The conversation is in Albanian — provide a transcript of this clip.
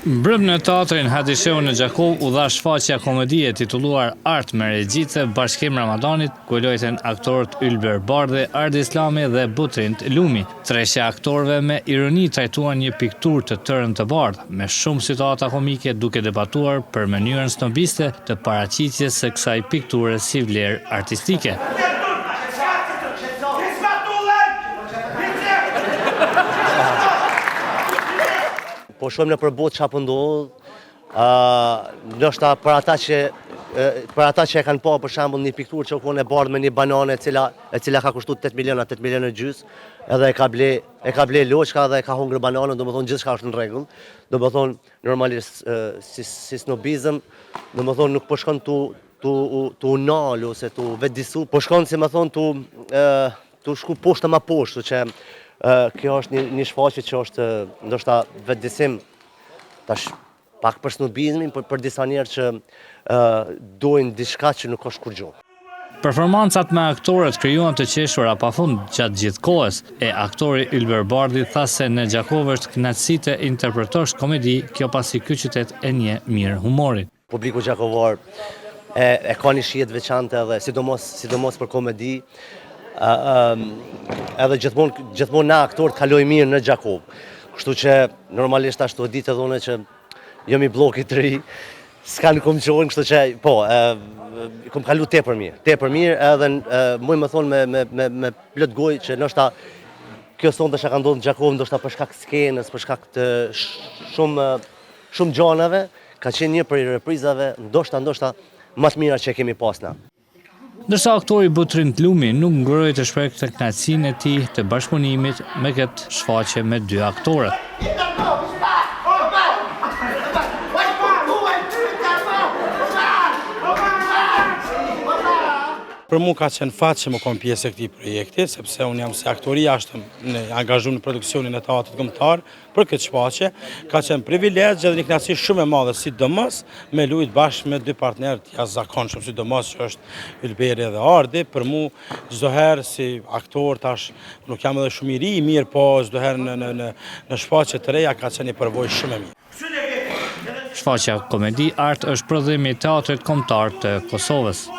Mbrëm në teatrin Hadisheu në Gjakov u dha shfaqja komedie titulluar Art me regjice Bashkim Ramadanit, ku luajtën aktorët Ylber Bardhi, Ardi Islami dhe Butrint Lumi. Treshja aktorëve me ironi trajtuan një pikturë të tërën të bardhë, me shumë situata komike duke debatuar për mënyrën snobiste të paraqitjes së kësaj pikture si vlerë artistike. Po shohim në përbot çfarë po ndodh, ndoshta për ata që e kanë pa për shembull një pikturë që u e bardhë me një banane e cila ka kushtuar 8 milionë gjys, edhe e ka ble loçka dhe e ka hungër bananën, domethënë gjithçka është në rregull. Domethënë normalisht si snobizëm, domethënë nuk po shkon tu nal ose tu vetdisu, po shkon si më thon tu shku poshtë më poshtë, që kjo është një shfaqje që është ndoshta vetdisim, tash pak për snobizmin, për disa njerëz që dojnë diçka që nuk është kur gjë. Performancat me aktorët krijuan të qeshura pafund gjatë gjithë kohës, e aktori Ylber Bardhi tha se në Gjakov është kënaqësi të interpretosh komedi, kjo pasi ky qytet e njeh mirë humorin. Publiku gjakovar e ka një shije të veçantë edhe sidomos për komedi. Edhe gjithmonë na aktorët kaloj mirë në Gjakov. Kështu që normalisht ashtu e ditë edhe që jam i bllokit të ri, s'kan kom qenë, kështu që po, kom kalu tepër mirë, edhe muj më thonë me plot gojë që ndoshta kjo sonte që ka ndodhur në Gjakov, ndoshta për shkak të skenës, për shkak të shumë gjanave, ka qenë një prej reprizave, ndoshta më të mira që kemi pas na. Ndërsa aktori Butrint Lumi nuk ngroi të shprehë këtë kënaqësinë e tij të bashkëpunimit me këtë shfaqje me dy aktorët. Për mu ka qenë fatë që më kom pjesë e këtij projekti, sepse unë jam si aktori jashtëm angazhuar në produksionin e teatrit kombëtar për këtë shfaqje. Ka qenë privilegj dhe një kënaqësi shumë e madhe, sidomos me luajt bashkë me dy partnerë të jashtëzakonshëm, sidomos që është Ylberi dhe Ardi. Për mu çdo herë si aktor tash nuk jam edhe shumë i ri, mirë, po çdo herë në shfaqje të reja ka qenë një përvojë shumë e mirë. Shfaqja komedi art është prodhimi i teatrit kombëtar të Kosovës.